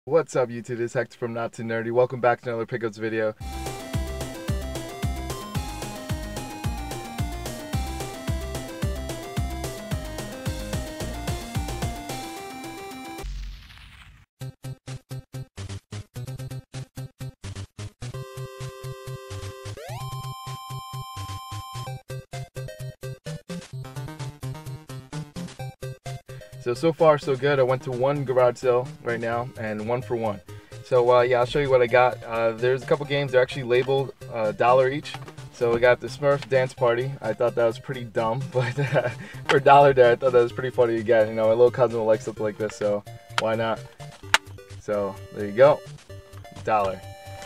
What's up YouTube, this is Hector from Not2Nerdy. Welcome back to another pickups video. So far so good. I went to one garage sale right now and 1 for 1. So yeah, I'll show you what I got. There's a couple games that are actually labeled $1 each. So we got the Smurf Dance Party. I thought that was pretty dumb, but for $1 there, I thought that was pretty funny to get. You know, my little cousin will like something like this, so why not? So there you go, $1.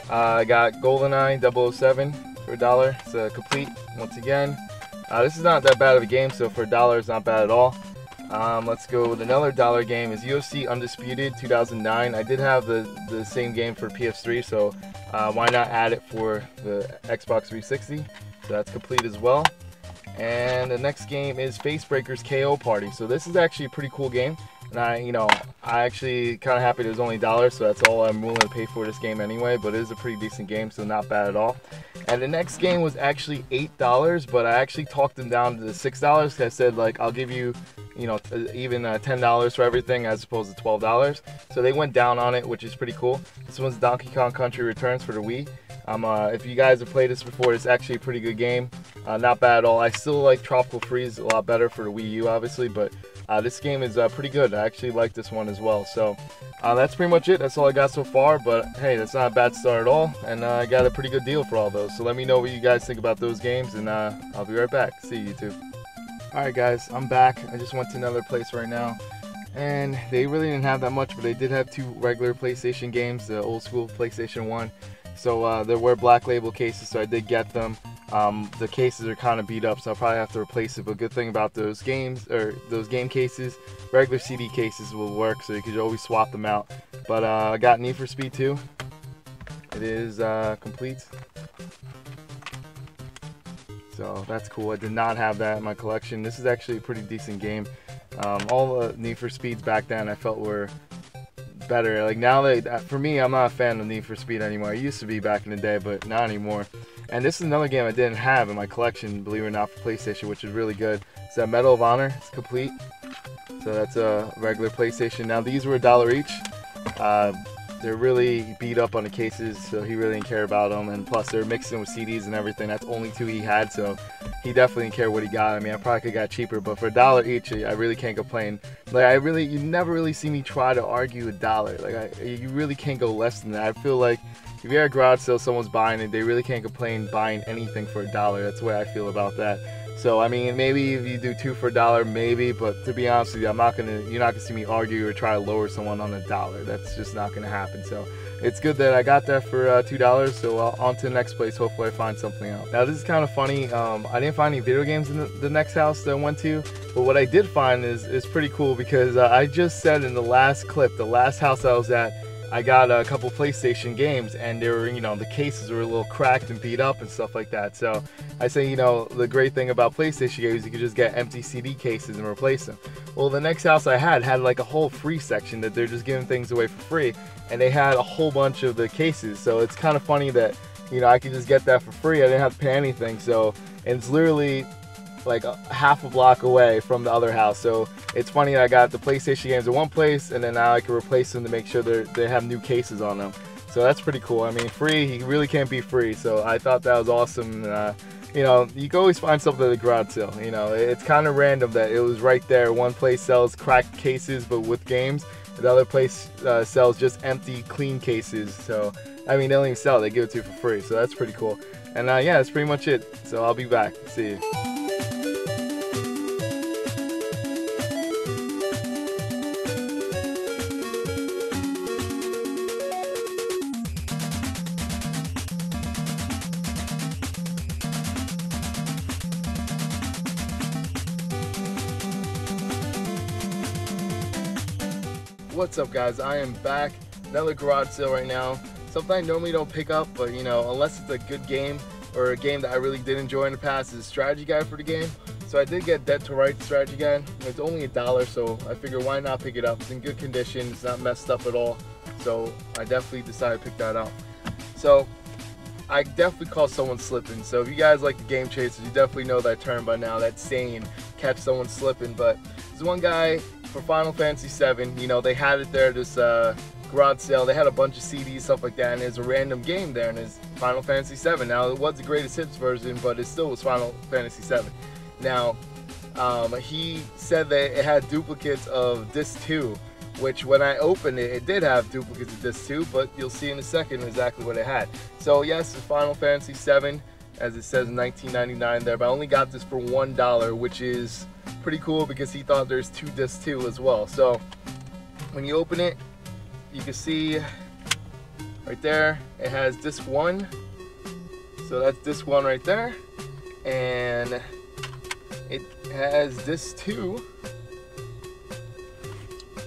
I got GoldenEye 007 for $1. It's a complete once again. This is not that bad of a game, so for $1 it's not bad at all. Let's go with another $1 game. Is UFC Undisputed 2009. I did have the same game for PS3, so why not add it for the Xbox 360? So that's complete as well. And the next game is Facebreaker's KO Party. So this is actually a pretty cool game, and I actually kind of happy there's only $1, so that's all I'm willing to pay for this game anyway. But it is a pretty decent game, so not bad at all. And the next game was actually $8, but I actually talked them down to the $6. I said, like, I'll give you, even $10 for everything as opposed to $12. So they went down on it, which is pretty cool. This one's Donkey Kong Country Returns for the Wii. If you guys have played this before, it's actually a pretty good game. Not bad at all. I still like Tropical Freeze a lot better for the Wii U, obviously, but this game is pretty good. I actually like this one as well. So that's pretty much it. That's all I got so far, but hey, that's not a bad start at all, and I got a pretty good deal for all those. So let me know what you guys think about those games, and I'll be right back. See you, YouTube. Alright guys, I'm back. I just went to another place right now, and they really didn't have that much, but they did have 2 regular PlayStation games, the old school PlayStation 1. So there were black label cases, so I did get them. The cases are kind of beat up, so I'll probably have to replace it. But good thing about those games, or those game cases, regular CD cases will work, so you could always swap them out. But I got Need for Speed 2. It is complete. So that's cool. I did not have that in my collection. This is actually a pretty decent game. All the Need for Speeds back then I felt were better. Like now, for me, I'm not a fan of Need for Speed anymore. I used to be back in the day, but not anymore. And this is another game I didn't have in my collection, believe it or not, for PlayStation, which is really good. It's a Medal of Honor. It's complete. So that's a regular PlayStation. Now these were $1 each. They're really beat up on the cases, so he really didn't care about them. And plus, they're mixed in with CDs and everything. That's only 2 he had, so he definitely didn't care what he got. I mean, I probably could have got cheaper, but for $1 each, I really can't complain. Like, you never really see me try to argue $1. Like, you really can't go less than that. I feel like if you're at a garage sale, someone's buying it, they really can't complain buying anything for $1. That's the way I feel about that. So I mean, maybe if you do 2 for $1, maybe, but to be honest with you, you're not gonna see me argue or try to lower someone on $1. That's just not gonna happen. So it's good that I got that for $2. So on to the next place. Hopefully I find something else. Now this is kind of funny. I didn't find any video games in the next house that I went to, but what I did find is pretty cool, because I just said in the last clip, the last house I was at, I got a couple PlayStation games, and they were, the cases were a little cracked and beat up and stuff like that. So I say, the great thing about PlayStation games, you could just get empty CD cases and replace them. Well, the next house I had like a whole free section that they're just giving things away for free, and they had a whole bunch of the cases. So it's kind of funny that, I could just get that for free. I didn't have to pay anything. So, and it's literally like half a block away from the other house. So it's funny that I got the PlayStation games in one place, and then now I can replace them to make sure they have new cases on them. So that's pretty cool. I mean, free, you really can't be free. So I thought that was awesome. You can always find something at a garage sale. It's kind of random that it was right there. One place sells cracked cases but with games. The other place sells just empty, clean cases. So I mean, they don't even sell it. They give it to you for free. So that's pretty cool. And yeah, that's pretty much it. So I'll be back. See you. What's up guys, I am back. Another garage sale right now. Something I normally don't pick up, but unless it's a good game or a game that I really did enjoy in the past, is a strategy guide for the game. So I did get Dead to Rights strategy guide. It's only $1, so I figured why not pick it up. It's in good condition, it's not messed up at all. So I definitely decided to pick that up. So I definitely caught someone slipping. So if you guys like the Game Chasers, you definitely know that term by now, that saying, catch someone slipping. But there's one guy for Final Fantasy VII, you know, they had it there, this garage sale. They had a bunch of CDs, stuff like that, and there's a random game there, and it's Final Fantasy VII. Now, it was the greatest hits version, but it still was Final Fantasy VII. Now, he said that it had duplicates of Disc 2, which when I opened it, it did have duplicates of Disc 2, but you'll see in a second exactly what it had. So yes, it's Final Fantasy VII, as it says in $19.99 there, but I only got this for $1, which is pretty cool because he thought there's 2 Disc 2 as well. So when you open it, you can see right there, it has Disc 1. So that's Disc 1 right there. And it has Disc 2,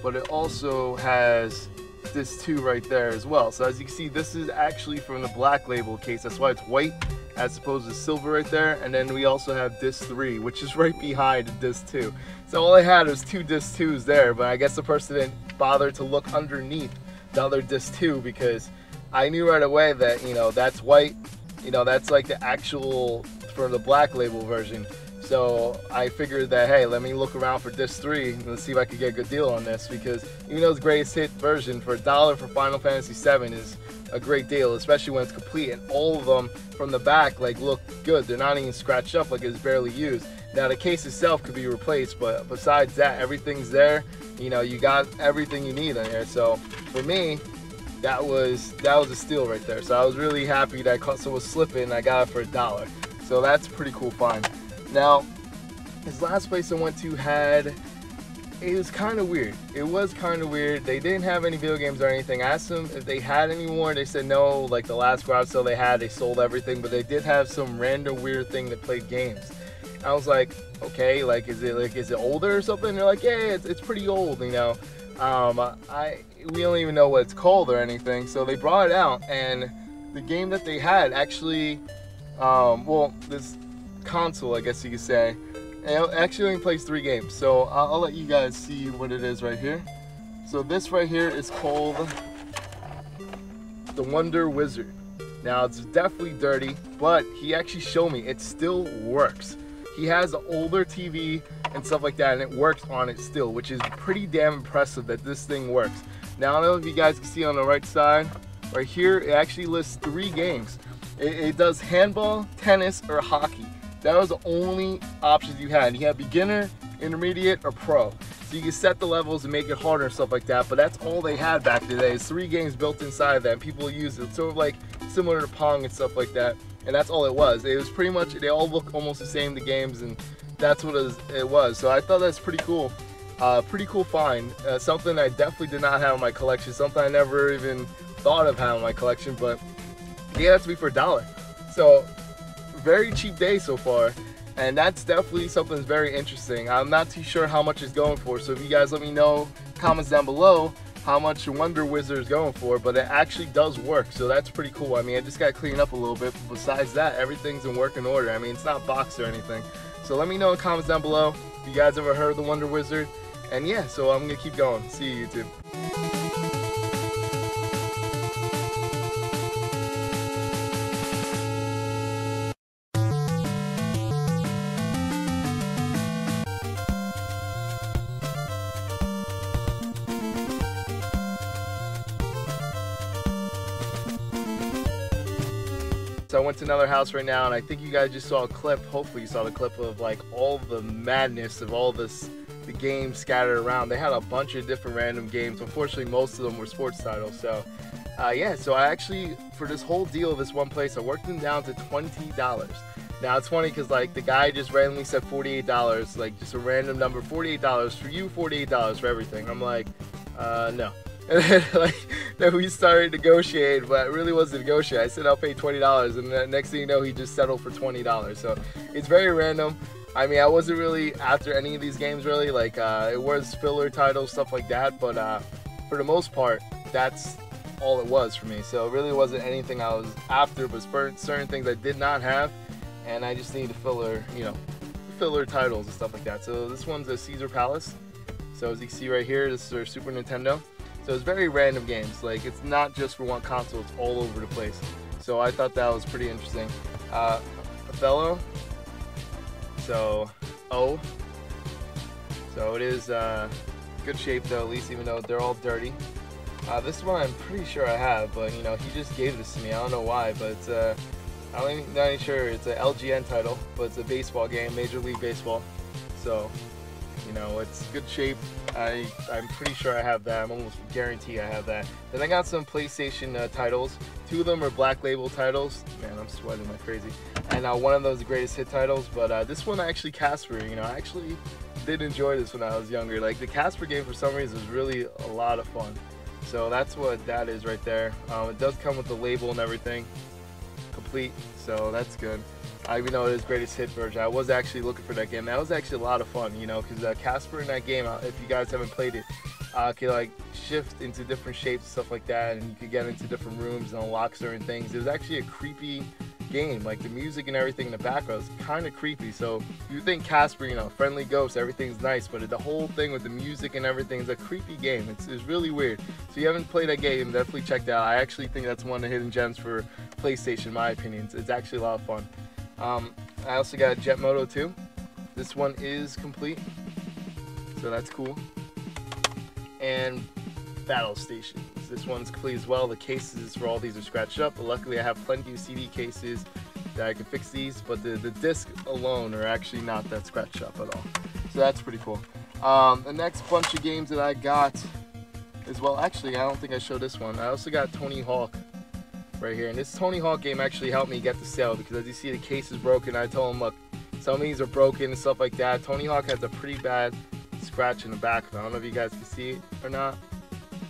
but it also has Disc 2 right there as well. So as you can see, this is actually from the black label case. That's why it's white as opposed to silver right there. And then we also have Disc 3, which is right behind Disc 2. So all I had was 2 Disc 2s there, but I guess the person didn't bother to look underneath the other Disc 2 because I knew right away that, you know, that's white, you know, that's like the actual for the black label version. So I figured that, hey, let me look around for Disc 3 and let's see if I could get a good deal on this, because even though it's greatest hit version, for $1 for Final Fantasy VII is a great deal, especially when it's complete, and all of them from the back like look good. They're not even scratched up, like it's barely used. Now the case itself could be replaced, but besides that, everything's there. You know, you got everything you need in here. So for me, that was a steal right there. So I was really happy that someone was slipping and I got it for $1. So that's a pretty cool find. Now, this last place I went to it was kind of weird. It was kind of weird. They didn't have any video games or anything. I asked them if they had any more. They said no. Like the last garage sale they sold everything, but they did have some random weird thing that played games. I was like, okay, like is it older or something? They're like, yeah, it's pretty old, you know. We don't even know what it's called or anything. So they brought it out, and the game that they had actually, well, this console, I guess you could say, and it actually only plays 3 games. So I'll let you guys see what it is right here. So this right here is called the Wonder Wizard. Now it's definitely dirty, but he actually showed me it still works. He has an older TV and stuff like that, and it works on it still, which is pretty damn impressive that this thing works. Now I don't know if you guys can see on the right side, right here, it actually lists 3 games. It does handball, tennis, or hockey. That was the only options you had. You had beginner, intermediate, or pro. So you can set the levels and make it harder and stuff like that, but that's all they had back in the day. It's 3 games built inside of that, and people use it. It's sort of like similar to Pong and stuff like that, and that's all it was. It was pretty much, they all look almost the same, the games, and that's what it was. So I thought that's pretty cool. Pretty cool find. Something I definitely did not have in my collection, something I never even thought of having in my collection, but yeah, that's me for $1. So very cheap day so far, and that's definitely something that's very interesting. I'm not too sure how much it's going for, so if you guys let me know, comments down below how much Wonder Wizard is going for, but it actually does work, so that's pretty cool. I mean, I just got to clean up a little bit, but besides that, everything's in working order. I mean, it's not boxed or anything. So let me know in the comments down below if you guys ever heard of the Wonder Wizard, and yeah, so I'm going to keep going. See you, YouTube. So I went to another house right now, and I think you guys just saw a clip, hopefully you saw the clip of like all the madness of all the games scattered around. They had a bunch of different random games. Unfortunately, most of them were sports titles. So yeah, so I actually, for this whole deal of this one place, I worked them down to $20. Now it's funny because like the guy just randomly said $48, like just a random number, $48 for you, $48 for everything. I'm like, no. And then we started negotiating, but it really wasn't negotiating. I said I'll pay $20, and the next thing you know, he just settled for $20. So it's very random. I mean, I wasn't really after any of these games really. Like it was filler titles, stuff like that. But for the most part, that's all it was for me. So it really wasn't anything I was after, but certain things I did not have, and I just needed filler, you know, filler titles and stuff like that. So this one's a Caesar Palace. So as you can see right here, this is our Super Nintendo. So it's very random games. Like, it's not just for one console, it's all over the place. So I thought that was pretty interesting. Othello. So O. So it is good shape though, at least, even though they're all dirty. This one I'm pretty sure I have, but you know, he just gave this to me. I don't know why, but it's I'm not even sure. It's an LGN title, but it's a baseball game, Major League Baseball. So, you know, it's good shape. I'm pretty sure I have that. I'm almost guarantee I have that. Then I got some PlayStation titles. 2 of them are Black Label titles. Man, I'm sweating like crazy. And one of those are greatest hit titles. But this one actually, Casper. You know, I actually did enjoy this when I was younger. Like, the Casper game for some reason was really a lot of fun. So that's what that is right there. It does come with the label and everything complete, so that's good. Even though it is greatest hit version, I was actually looking for that game. That was actually a lot of fun, you know, because Casper in that game, if you guys haven't played it, could like shift into different shapes and stuff like that, and you could get into different rooms and unlock certain things. It was actually a creepy game. Like, the music and everything in the background is kind of creepy. So you think Casper, you know, friendly ghost, everything's nice, but the whole thing with the music and everything is a creepy game. It's really weird. So if you haven't played that game, definitely check that out. I actually think that's one of the hidden gems for PlayStation, in my opinion. It's actually a lot of fun. I also got Jet Moto 2. This one is complete, so that's cool. And Battle Stations. This one's complete as well. The cases for all these are scratched up, but luckily I have plenty of CD cases that I can fix these, but the disc alone are actually not that scratched up at all. So that's pretty cool. The next bunch of games that I got as well, actually I don't think I showed this one. I also got Tony Hawk right here, and this Tony Hawk game actually helped me get the sale, because as you see, the case is broken. I told him, look, some of these are broken and stuff like that. Tony Hawk has a pretty bad scratch in the back. I don't know if you guys can see it or not,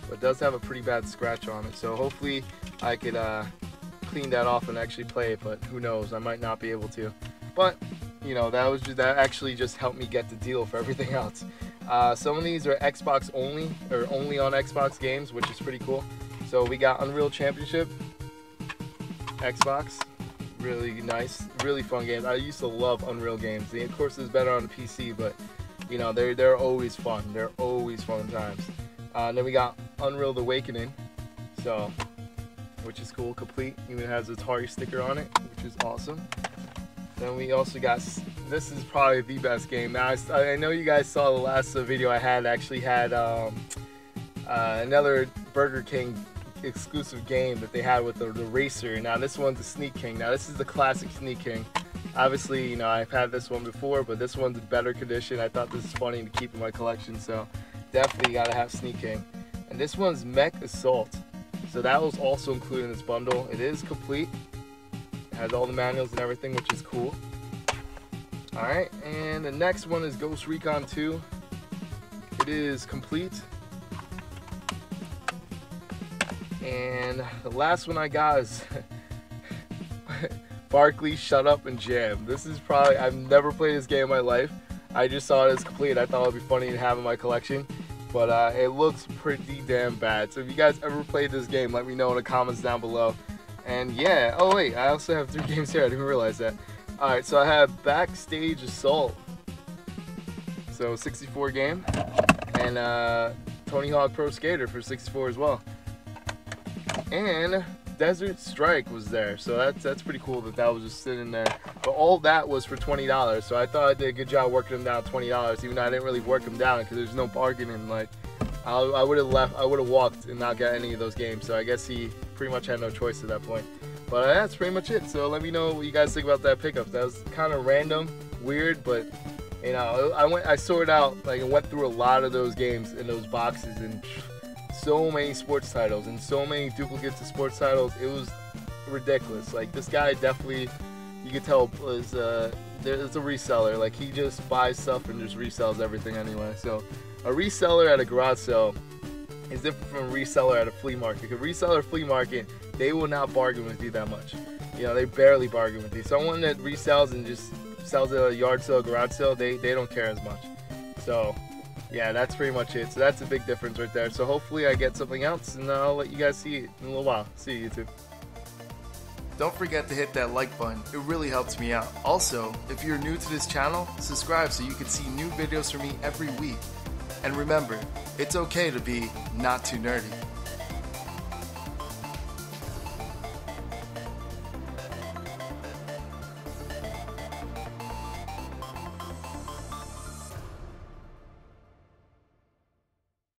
but it does have a pretty bad scratch on it. So hopefully I could clean that off and actually play it, but who knows, I might not be able to. But you know, that actually just helped me get the deal for everything else. Some of these are Xbox only, or only on Xbox games, which is pretty cool. So we got Unreal Championship, Xbox, really nice, really fun games. I used to love Unreal games. Of course, it's better on the PC, but you know, they're always fun. They're always fun times. Then we got Unreal Awakening, so, which is cool, complete. Even has a Atari sticker on it, which is awesome. Then we also got, this is probably the best game. Now, I know you guys saw the last video I had, actually had another Burger King exclusive game that they had with the racer. Now this one's the Sneak King. Now this is the classic Sneak King. Obviously, you know, I've had this one before, but this one's in better condition. I thought this is funny to keep in my collection, so definitely gotta have Sneak King. And this one's Mech Assault. So that was also included in this bundle. It is complete. It has all the manuals and everything, which is cool. Alright, and the next one is Ghost Recon 2. It is complete. And the last one I got is Barkley Shut Up and Jam. This is probably, I've never played this game in my life. I just saw it as complete. I thought it would be funny to have in my collection. But it looks pretty damn bad. So if you guys ever played this game, let me know in the comments down below. And yeah, oh wait, I also have 3 games here. I didn't realize that. Alright, so I have Backstage Assault. So 64 game. And Tony Hawk Pro Skater for 64 as well. And Desert Strike was there, so that's pretty cool that was just sitting there. But all that was for $20, so I thought I did a good job working them down $20, even though I didn't really work them down because there's no bargaining. Like, I would have walked and not got any of those games. So I guess he pretty much had no choice at that point. But that's pretty much it. So let me know what you guys think about that pickup. That was kind of random, weird, but you know, I sorted out, like, and went through a lot of those games in those boxes, and so many sports titles and so many duplicates of sports titles. It was ridiculous. Like, this guy definitely, you could tell, was there's a reseller. Like, he just buys stuff and just resells everything anyway. So a reseller at a garage sale is different from a reseller at a flea market. A reseller at a flea market, they will not bargain with you that much. You know, they barely bargain with you. Someone that resells and just sells at a yard sale, garage sale, they don't care as much. So yeah, that's pretty much it. So that's a big difference right there. So hopefully I get something else, and I'll let you guys see it in a little while. See you, YouTube. Don't forget to hit that like button. It really helps me out. Also, if you're new to this channel, subscribe so you can see new videos from me every week. And remember, it's okay to be not too nerdy.